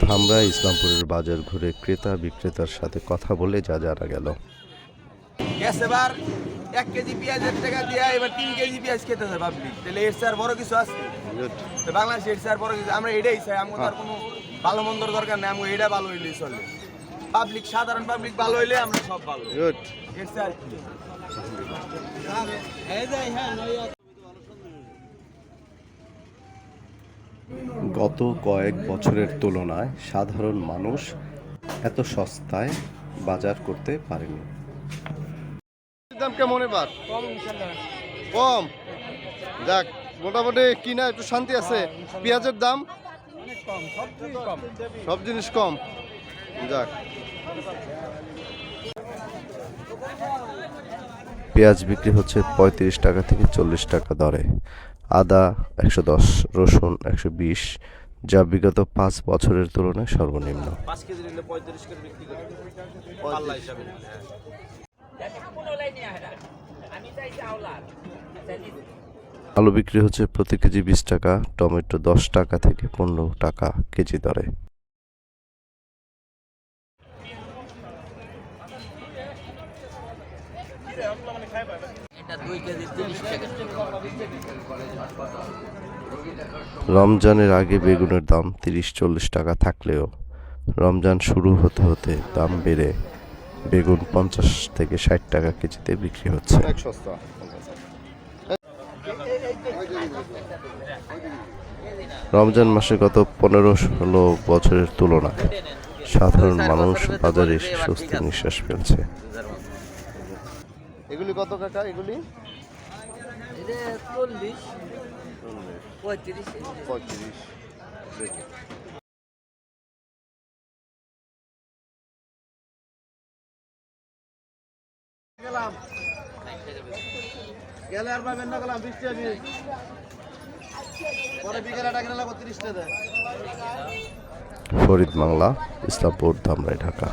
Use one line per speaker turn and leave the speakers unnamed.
ধামরা ইসলামপুরের বাজার ঘুরে ক্রেতা বিক্রেতার সাথে কথা বলে যা জানা গেল।
এবার 1 কেজি পেঁয়াজের টাকা দিয়ে এবার 3 কেজি পেঁয়াজ খেতেছে পাবলিক, তাহলে এর স্যার বড় কিছু আছে? তো বাংলাদেশে এর স্যার বড় কিছু, আমরা এটাই চাই। আমাদের আর কোনো ভালো মন্দর দরকার নেই, আমরা এটা ভালো হইলেই চলে। পাবলিক, সাধারণ পাবলিক ভালো হইলে আমরা সব ভালো। এর স্যার
গত কয়েক বছরের তুলনায় সাধারণ মানুষ এত সস্তায় বাজার করতে পারেনি।
দাম কেমন এবার? কম, যাক মোটামুটি কিনা একটু শান্তি আছে। পেঁয়াজের দাম সব জিনিস কম, যাক।
পেঁয়াজ বিক্রি হচ্ছে 35 টাকা থেকে 40 টাকা দরে, আদা 110, রসুন 120, যা বিগত 5 বছরের তুলনায় সর্বনিম্ন।
5 কেজি নিলে 35 করে বিক্রি করি পাল্লা হিসাবে।
আলু বিক্রি হচ্ছে প্রতি কেজি 20 টাকা, টমেটো 10 টাকা থেকে 15 টাকা কেজি দরে। রমজানের আগে বেগুনের দাম 30-40 টাকা থাকলেও রমজান শুরু হতে হতে দাম বেড়ে বেগুন 50 থেকে 60 টাকা কেজিতে বিক্রি হচ্ছে। রমজান মাসে গত 15-16 বছরের তুলনায় সাধারণ মানুষ বাজারে এসে স্বস্তির নিঃশ্বাস ফেলছে।
এগুলি কত কাকা? এগুলি
40, 35,
35।
গেলে আর পাবেন না, গেলাম 20 টাকা পরে বিকেলে টাকা নিলাম 30 টাকা।
ফরিদ বাংলা, ইসলামপুর, ধামরাই, ঢাকা।